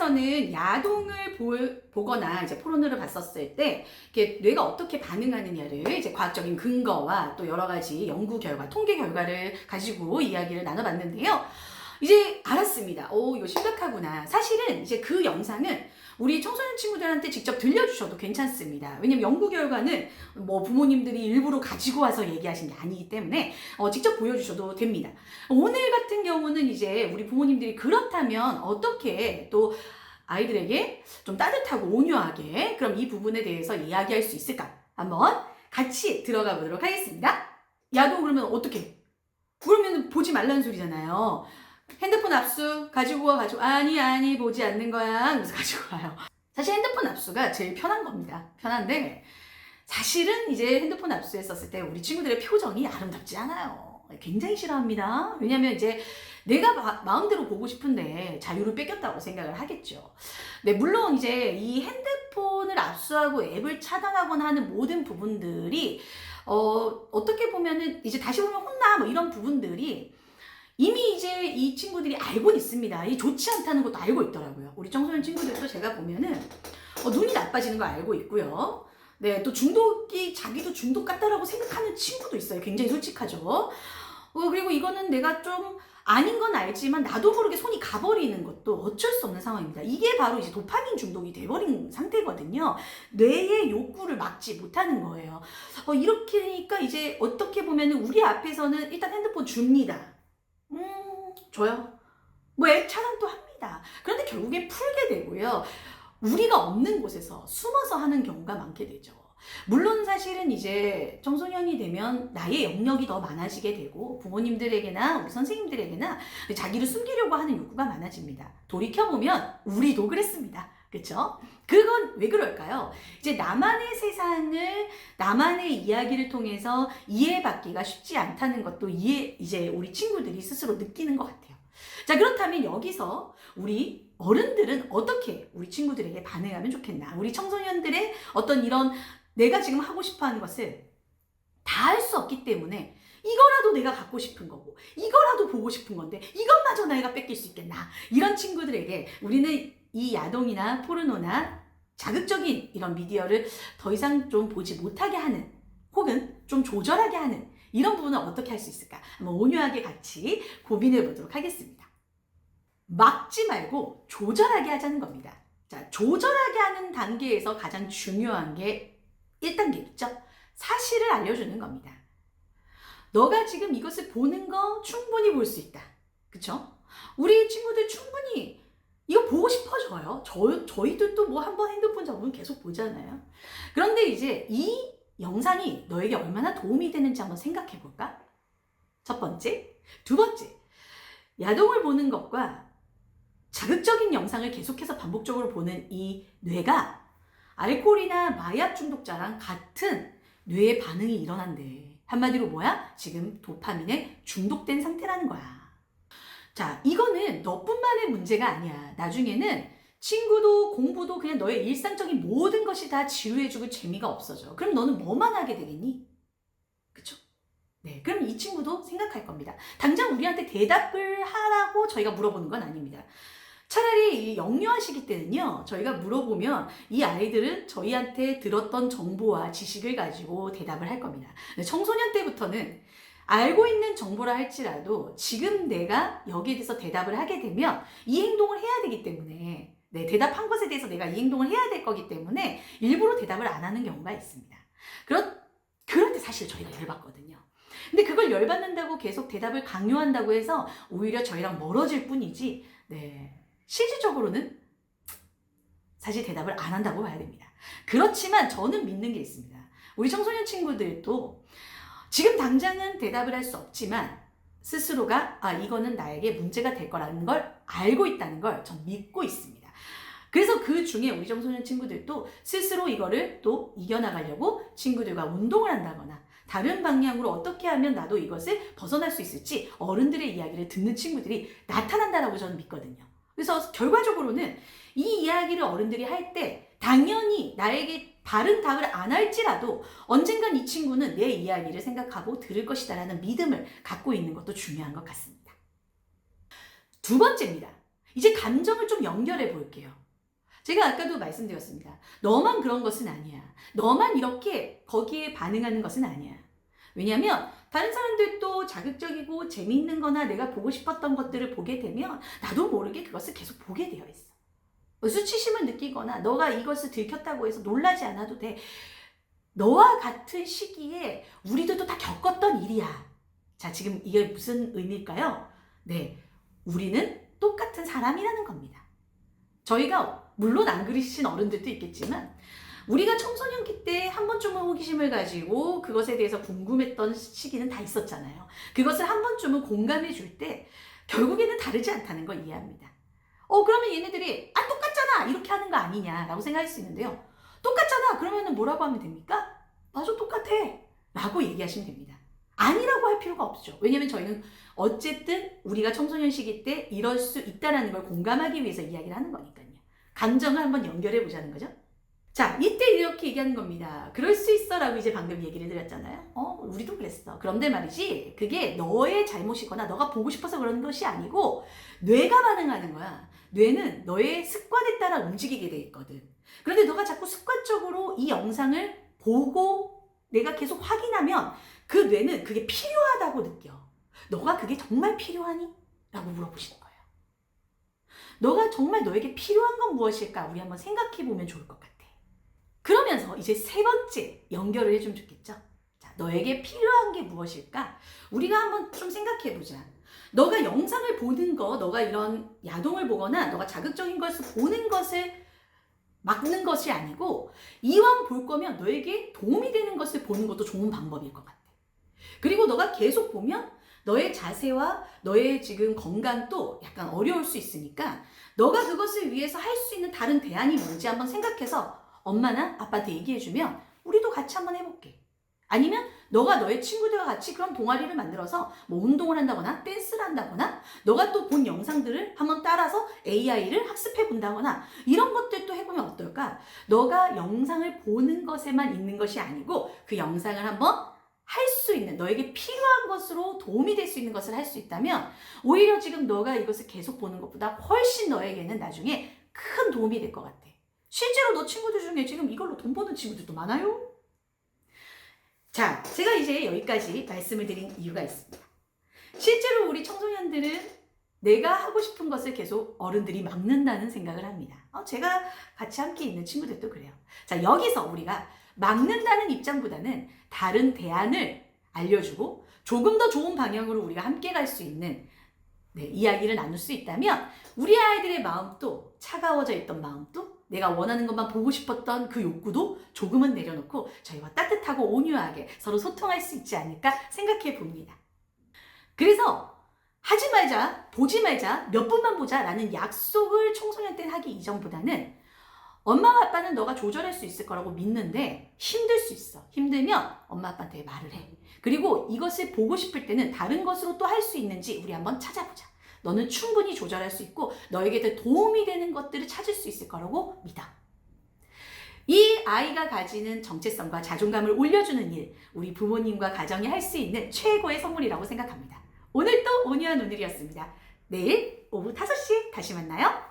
앞에서는 야동을 보거나 이제 포르노를 봤었을 때 이렇게 뇌가 어떻게 반응하느냐를 이제 과학적인 근거와 또 여러 가지 연구 결과, 통계 결과를 가지고 이야기를 나눠봤는데요. 이제 알았습니다. 오, 이거 심각하구나. 사실은 이제 그 영상은 우리 청소년 친구들한테 직접 들려주셔도 괜찮습니다. 왜냐면 연구 결과는 뭐 부모님들이 일부러 가지고 와서 얘기하신 게 아니기 때문에 직접 보여주셔도 됩니다. 오늘 같은 경우는 이제 우리 부모님들이 그렇다면 어떻게 또 아이들에게 좀 따뜻하고 온유하게 그럼 이 부분에 대해서 이야기할 수 있을까? 한번 같이 들어가 보도록 하겠습니다. 야동 그러면 어떻게? 그러면 보지 말라는 소리잖아요. 핸드폰 압수 가지고 와 아니 보지 않는 거야. 그래서 가지고 와요. 사실 핸드폰 압수가 제일 편한 겁니다. 편한데 사실은 이제 핸드폰 압수했었을 때 우리 친구들의 표정이 아름답지 않아요. 굉장히 싫어합니다. 왜냐면 이제 내가 마음대로 보고 싶은데 자유를 뺏겼다고 생각을 하겠죠. 네, 물론 이제 이 핸드폰을 압수하고 앱을 차단하거나 하는 모든 부분들이 어떻게 보면은 이제 다시 보면 혼나 뭐 이런 부분들이 이미 이제 이 친구들이 알고 있습니다. 이 좋지 않다는 것도 알고 있더라고요. 우리 청소년 친구들도 제가 보면은 눈이 나빠지는 거 알고 있고요. 네, 또 중독이 자기도 중독 같다라고 생각하는 친구도 있어요. 굉장히 솔직하죠. 그리고 이거는 내가 좀 아닌 건 알지만 나도 모르게 손이 가버리는 것도 어쩔 수 없는 상황입니다. 이게 바로 이제 도파민 중독이 돼버린 상태거든요. 뇌의 욕구를 막지 못하는 거예요. 이렇게니까 이제 어떻게 보면은 우리 앞에서는 일단 핸드폰 줍니다. 줘요. 뭐 앱 차단도 합니다. 그런데 결국에 풀게 되고요. 우리가 없는 곳에서 숨어서 하는 경우가 많게 되죠. 물론 사실은 이제 청소년이 되면 나의 영역이 더 많아지게 되고 부모님들에게나 우리 선생님들에게나 자기를 숨기려고 하는 욕구가 많아집니다. 돌이켜보면 우리도 그랬습니다. 그렇죠? 그건 왜 그럴까요? 이제 나만의 세상을 나만의 이야기를 통해서 이해받기가 쉽지 않다는 것도 이제 우리 친구들이 스스로 느끼는 것 같아요. 자, 그렇다면 여기서 우리 어른들은 어떻게 우리 친구들에게 반응하면 좋겠나? 우리 청소년들의 어떤 이런 내가 지금 하고 싶어 하는 것을 다 할 수 없기 때문에 이거라도 내가 갖고 싶은 거고 이거라도 보고 싶은 건데 이것마저 내가 뺏길 수 있겠나? 이런 친구들에게 우리는 이 야동이나 포르노나 자극적인 이런 미디어를 더 이상 좀 보지 못하게 하는 혹은 좀 조절하게 하는 이런 부분은 어떻게 할 수 있을까? 한번 온유하게 같이 고민해 보도록 하겠습니다. 막지 말고 조절하게 하자는 겁니다. 자, 조절하게 하는 단계에서 가장 중요한 게 1단계 있죠? 사실을 알려주는 겁니다. 너가 지금 이것을 보는 거 충분히 볼 수 있다. 그쵸? 우리 친구들 충분히 이거 보고 싶어져요. 저희들도 뭐 한번 핸드폰 잡으면 계속 보잖아요. 그런데 이제 이 영상이 너에게 얼마나 도움이 되는지 한번 생각해 볼까? 첫 번째. 두 번째. 야동을 보는 것과 자극적인 영상을 계속해서 반복적으로 보는 이 뇌가 알코올이나 마약 중독자랑 같은 뇌의 반응이 일어난대. 한마디로 뭐야? 지금 도파민에 중독된 상태라는 거야. 자, 이거는 너뿐만의 문제가 아니야. 나중에는 친구도 공부도 그냥 너의 일상적인 모든 것이 다 지루해지고 재미가 없어져. 그럼 너는 뭐만 하게 되겠니? 그쵸? 네, 그럼 이 친구도 생각할 겁니다. 당장 우리한테 대답을 하라고 저희가 물어보는 건 아닙니다. 차라리 이 영유아 시기 때는요, 저희가 물어보면 이 아이들은 저희한테 들었던 정보와 지식을 가지고 대답을 할 겁니다. 청소년 때부터는 알고 있는 정보라 할지라도 지금 내가 여기에 대해서 대답을 하게 되면 이 행동을 해야 되기 때문에 네, 대답한 것에 대해서 내가 이 행동을 해야 될 거기 때문에 일부러 대답을 안 하는 경우가 있습니다. 그럴 때 사실 저희가 열받거든요. 근데 그걸 열받는다고 계속 대답을 강요한다고 해서 오히려 저희랑 멀어질 뿐이지 네, 실질적으로는 사실 대답을 안 한다고 봐야 됩니다. 그렇지만 저는 믿는 게 있습니다. 우리 청소년 친구들도 지금 당장은 대답을 할 수 없지만 스스로가 이거는 나에게 문제가 될 거라는 걸 알고 있다는 걸 전 믿고 있습니다. 그래서 그 중에 우리 청소년 친구들도 스스로 이거를 또 이겨나가려고 친구들과 운동을 한다거나 다른 방향으로 어떻게 하면 나도 이것을 벗어날 수 있을지 어른들의 이야기를 듣는 친구들이 나타난다라고 저는 믿거든요. 그래서 결과적으로는 이 이야기를 어른들이 할 때 당연히 나에게 바른 답을 안 할지라도 언젠간 이 친구는 내 이야기를 생각하고 들을 것이다라는 믿음을 갖고 있는 것도 중요한 것 같습니다. 두 번째입니다. 이제 감정을 좀 연결해 볼게요. 제가 아까도 말씀드렸습니다. 너만 그런 것은 아니야. 너만 이렇게 거기에 반응하는 것은 아니야. 왜냐하면 다른 사람들도 자극적이고 재미있는 거나 내가 보고 싶었던 것들을 보게 되면 나도 모르게 그것을 계속 보게 되어 있어. 수치심을 느끼거나 너가 이것을 들켰다고 해서 놀라지 않아도 돼. 너와 같은 시기에 우리들도 다 겪었던 일이야. 자, 지금 이게 무슨 의미일까요? 네, 우리는 똑같은 사람이라는 겁니다. 저희가 물론 안 그러신 어른들도 있겠지만 우리가 청소년기 때 한 번쯤은 호기심을 가지고 그것에 대해서 궁금했던 시기는 다 있었잖아요. 그것을 한 번쯤은 공감해 줄 때 결국에는 다르지 않다는 걸 이해합니다. 그러면 얘네들이 똑같잖아 이렇게 하는 거 아니냐라고 생각할 수 있는데요. 똑같잖아 그러면 뭐라고 하면 됩니까? 맞아 똑같아 라고 얘기하시면 됩니다. 아니라고 할 필요가 없죠. 왜냐면 저희는 어쨌든 우리가 청소년 시기 때 이럴 수 있다는 걸 공감하기 위해서 이야기를 하는 거니까요. 감정을 한번 연결해 보자는 거죠. 자, 이때 이렇게 얘기하는 겁니다. 그럴 수 있어 라고 이제 방금 얘기를 드렸잖아요. 우리도 그랬어. 그런데 말이지 그게 너의 잘못이거나 너가 보고 싶어서 그러는 것이 아니고 뇌가 반응하는 거야. 뇌는 너의 습관에 따라 움직이게 돼 있거든. 그런데 너가 자꾸 습관적으로 이 영상을 보고 내가 계속 확인하면 그 뇌는 그게 필요하다고 느껴. 너가 그게 정말 필요하니? 라고 물어보시는 거예요. 너가 정말 너에게 필요한 건 무엇일까? 우리 한번 생각해 보면 좋을 것 같아. 그러면서 이제 세 번째 연결을 해주면 좋겠죠? 자, 너에게 필요한 게 무엇일까? 우리가 한번 좀 생각해 보자. 너가 영상을 보는 거, 너가 이런 야동을 보거나 너가 자극적인 것을 보는 것을 막는 것이 아니고 이왕 볼 거면 너에게 도움이 되는 것을 보는 것도 좋은 방법일 것 같아. 그리고 너가 계속 보면 너의 자세와 너의 지금 건강도 약간 어려울 수 있으니까 너가 그것을 위해서 할 수 있는 다른 대안이 뭔지 한번 생각해서 엄마나 아빠한테 얘기해주면 우리도 같이 한번 해볼게. 아니면 너가 너의 친구들과 같이 그런 동아리를 만들어서 뭐 운동을 한다거나 댄스를 한다거나 너가 또 본 영상들을 한번 따라서 AI를 학습해 본다거나 이런 것들도 해보면 어떨까? 너가 영상을 보는 것에만 있는 것이 아니고 그 영상을 한번 할 수 있는 너에게 필요한 것으로 도움이 될 수 있는 것을 할 수 있다면 오히려 지금 너가 이것을 계속 보는 것보다 훨씬 너에게는 나중에 큰 도움이 될 것 같아. 실제로 너 친구들 중에 지금 이걸로 돈 버는 친구들도 많아요. 자, 제가 이제 여기까지 말씀을 드린 이유가 있습니다. 실제로 우리 청소년들은 내가 하고 싶은 것을 계속 어른들이 막는다는 생각을 합니다. 제가 같이 함께 있는 친구들도 그래요. 자, 여기서 우리가 막는다는 입장보다는 다른 대안을 알려주고 조금 더 좋은 방향으로 우리가 함께 갈 수 있는 이야기를 나눌 수 있다면 우리 아이들의 마음도 차가워져 있던 마음도 내가 원하는 것만 보고 싶었던 그 욕구도 조금은 내려놓고 저희와 따뜻하고 온유하게 서로 소통할 수 있지 않을까 생각해 봅니다. 그래서 하지 말자, 보지 말자, 몇 분만 보자 라는 약속을 청소년 때 하기 이전보다는 엄마와 아빠는 너가 조절할 수 있을 거라고 믿는데 힘들 수 있어. 힘들면 엄마 아빠한테 말을 해. 그리고 이것을 보고 싶을 때는 다른 것으로 또 할 수 있는지 우리 한번 찾아보자. 너는 충분히 조절할 수 있고 너에게 더 도움이 되는 것들을 찾을 수 있을 거라고 믿어. 이 아이가 가지는 정체성과 자존감을 올려주는 일, 우리 부모님과 가정이 할 수 있는 최고의 선물이라고 생각합니다. 오늘도 온유한 오늘이었습니다. 내일 오후 5시에 다시 만나요.